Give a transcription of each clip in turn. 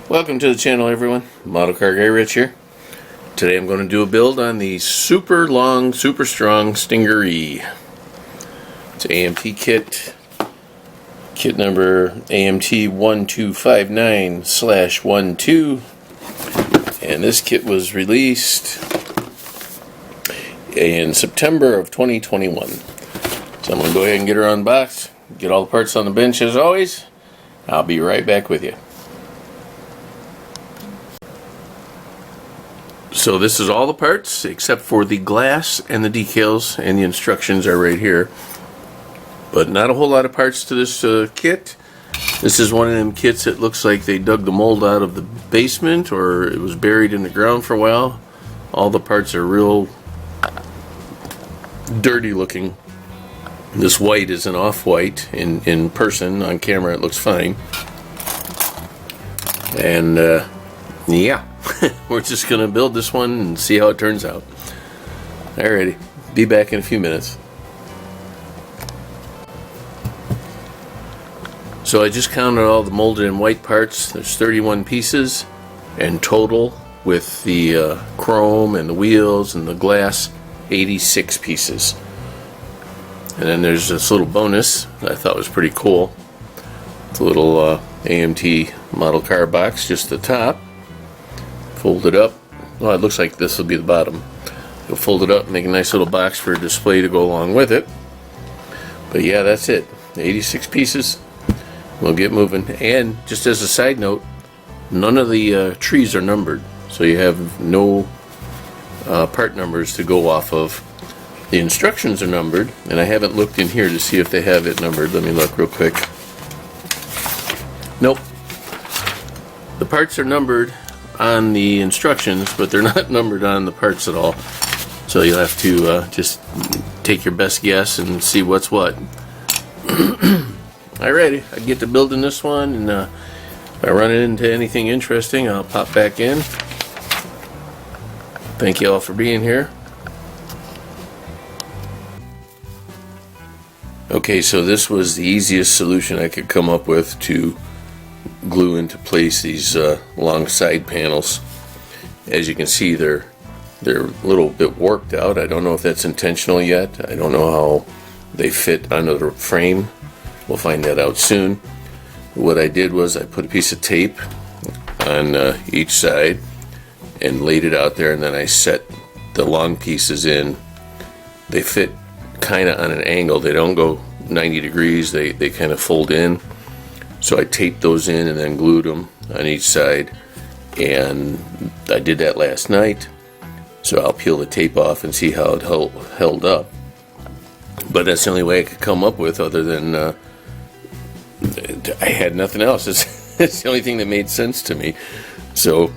Welcome to the channel, everyone. Model Car Guy Rich here. Today I'm going to do a build on the super long, super strong Stingaree. It's AMT kit number AMT 1259/12, and this kit was released in September of 2021. So I'm going to go ahead and get her unboxed, get all the parts on the bench as always. I'll be right back with you. So this is all the parts except for the glass and the decals, and the instructions are right here. But not a whole lot of parts to this kit. This is one of them kits that looks like they dug the mold out of the basement or it was buried in the ground for a while. All the parts are real dirty looking. This white is an off-white. In person, on camera it looks fine. And yeah. We're just going to build this one and see how it turns out. Alrighty, be back in a few minutes. So I just counted all the molded and white parts. There's 31 pieces in total, with the chrome and the wheels and the glass, 86 pieces. And then there's this little bonus that I thought was pretty cool. It's a little AMT model car box, just the top. Fold it up. Well, it looks like this will be the bottom. You'll fold it up, make a nice little box for a display to go along with it. But yeah, that's it. 86 pieces. We'll get moving. And just as a side note, none of the trees are numbered, so you have no part numbers to go off of. The instructions are numbered, and I haven't looked in here to see if they have it numbered. Let me look real quick. Nope. The parts are numbered on the instructions, but they're not numbered on the parts at all. So you'll have to just take your best guess and see what's what. Alrighty, I get to building this one, and if I run into anything interesting, I'll pop back in. Thank you all for being here. Okay, so this was the easiest solution I could come up with to glue into place these long side panels. As you can see, they're a little bit warped out. I don't know if that's intentional yet. I don't know how they fit under the frame. We'll find that out soon. What I did was I put a piece of tape on each side and laid it out there, and then I set the long pieces in. They fit kind of on an angle. They don't go 90 degrees. They kind of fold in. So I taped those in and then glued them on each side, and I did that last night. So I'll peel the tape off and see how it held up. But that's the only way I could come up with, other than I had nothing else. It's the only thing that made sense to me. So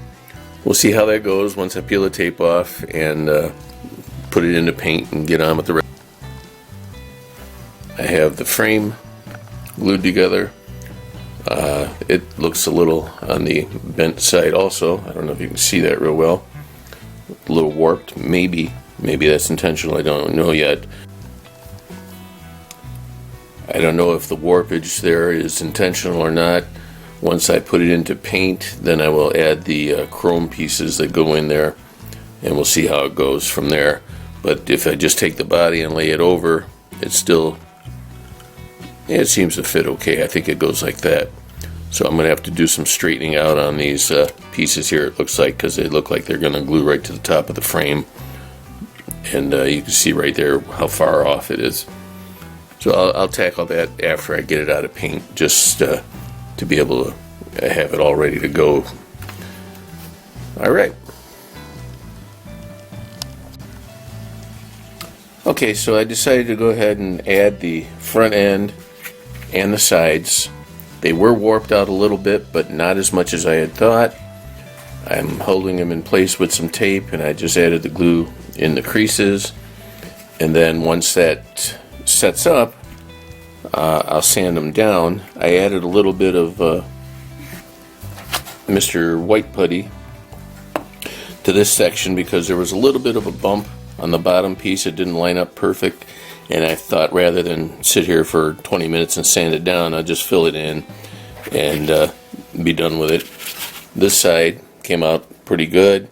we'll see how that goes once I peel the tape off and put it into paint and get on with the rest. I have the frame glued together. It looks a little on the bent side also. I don't know if you can see that real well. A little warped. Maybe that's intentional. I don't know yet. I don't know if the warpage there is intentional or not. Once I put it into paint, then I will add the chrome pieces that go in there, and we'll see how it goes from there. But if I just take the body and lay it over, it seems to fit okay. I think it goes like that. So I'm going to have to do some straightening out on these pieces here, it looks like, because they look like they're going to glue right to the top of the frame. And you can see right there how far off it is. So I'll tackle that after I get it out of paint, just to be able to have it all ready to go. Alright. Okay, so I decided to go ahead and add the front end and the sides. They were warped out a little bit, but not as much as I had thought. I'm holding them in place with some tape, and I just added the glue in the creases. And then once that sets up, I'll sand them down. I added a little bit of Mr. White Putty to this section because there was a little bit of a bump on the bottom piece. It didn't line up perfect. And I thought, rather than sit here for 20 minutes and sand it down, I'll just fill it in and be done with it. This side came out pretty good.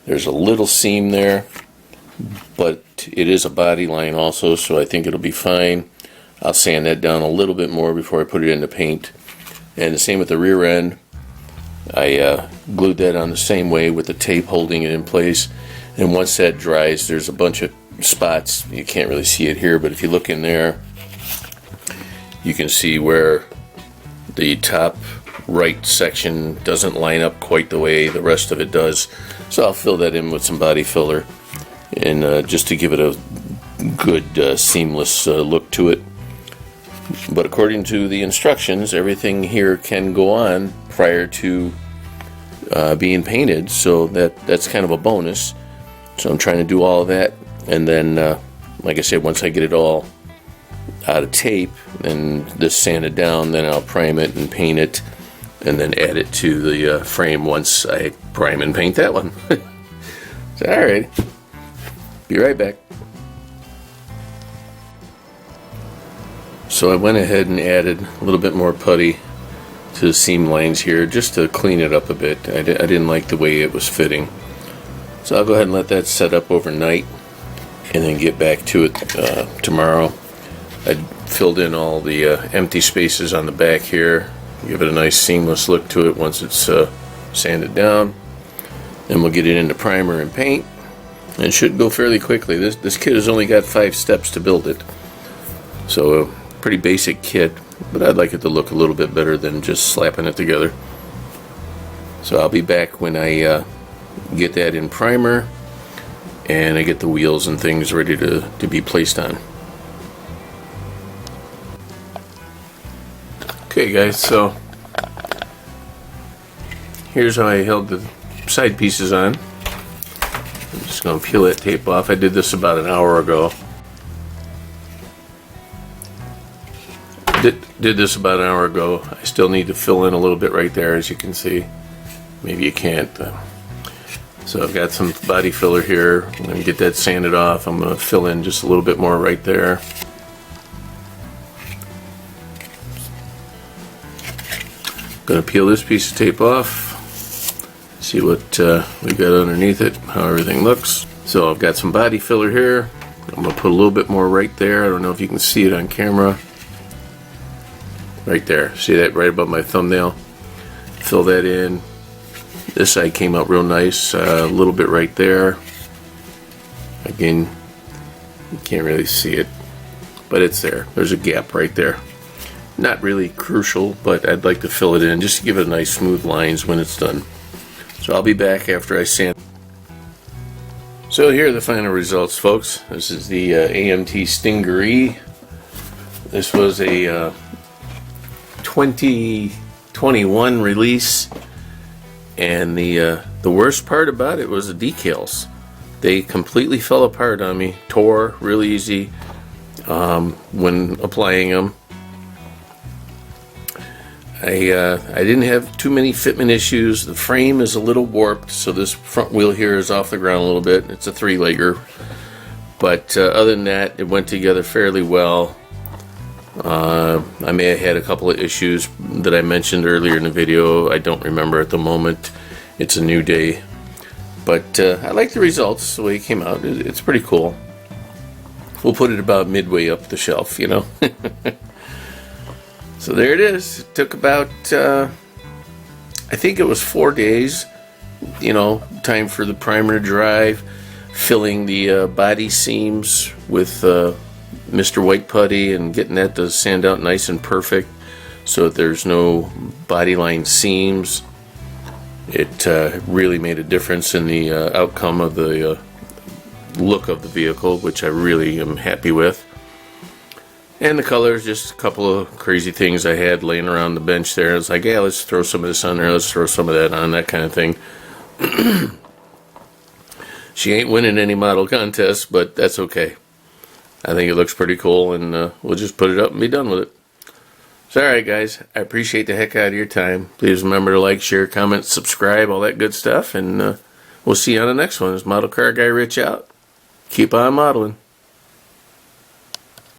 There's a little seam there, but it is a body line also, so I think it'll be fine. I'll sand that down a little bit more before I put it into paint. And the same with the rear end. I glued that on the same way with the tape holding it in place. And once that dries, there's a bunch of spots. You can't really see it here, but if you look in there, you can see where the top right section doesn't line up quite the way the rest of it does. So I'll fill that in with some body filler, and just to give it a good seamless look to it. But according to the instructions, everything here can go on prior to being painted, so that's kind of a bonus. So I'm trying to do all of that, and then like I said, once I get it all out of tape and this sanded down, then I'll prime it and paint it, and then add it to the frame once I prime and paint that one. So, alright, be right back. So I went ahead and added a little bit more putty to the seam lines here just to clean it up a bit. I didn't like the way it was fitting. So I'll go ahead and let that set up overnight and then get back to it tomorrow. I filled in all the empty spaces on the back here. Give it a nice seamless look to it once it's sanded down. Then we'll get it into primer and paint. And it should go fairly quickly. This kit has only got 5 steps to build it. So a pretty basic kit, but I'd like it to look a little bit better than just slapping it together. So I'll be back when I get that in primer and I get the wheels and things ready to be placed on. Okay guys, so here's how I held the side pieces on. I'm just going to peel that tape off. I did this about an hour ago. Did this about an hour ago. I still need to fill in a little bit right there, as you can see. Maybe you can't. So I've got some body filler here. I'm going to get that sanded off. I'm going to fill in just a little bit more right there. Going to peel this piece of tape off, see what we got underneath it, how everything looks. So I've got some body filler here. I'm going to put a little bit more right there. I don't know if you can see it on camera. Right there. See that right above my thumbnail? Fill that in. This side came out real nice. A little bit right there. Again, you can't really see it, but it's there. There's a gap right there. Not really crucial, but I'd like to fill it in just to give it a nice smooth lines when it's done. So I'll be back after I sand. So here are the final results, folks. This is the AMT Stingaree. This was a 2021 release, and the worst part about it was the decals. They completely fell apart on me, tore real easy when applying them. I didn't have too many fitment issues. The frame is a little warped, so this front wheel here is off the ground a little bit. It's a 3-legger, but other than that, it went together fairly well. I may have had a couple of issues that I mentioned earlier in the video. I don't remember at the moment. It's a new day, but I like the results, the way it came out. It's pretty cool. We'll put it about midway up the shelf, you know. So there it is. It took about, I think it was 4 days, you know, time for the primer to dry, filling the body seams with Mr. White Putty and getting that to sand out nice and perfect so that there's no body line seams. It really made a difference in the outcome of the look of the vehicle, which I really am happy with. And the colors, just a couple of crazy things I had laying around the bench there. It's like, yeah, let's throw some of this on there, let's throw some of that on, that kind of thing. She ain't winning any model contests, but that's okay. I think it looks pretty cool, and we'll just put it up and be done with it. So alright guys, I appreciate the heck out of your time. Please remember to like, share, comment, subscribe, all that good stuff, and we'll see you on the next one. This Model Car Guy Rich out. Keep on modeling.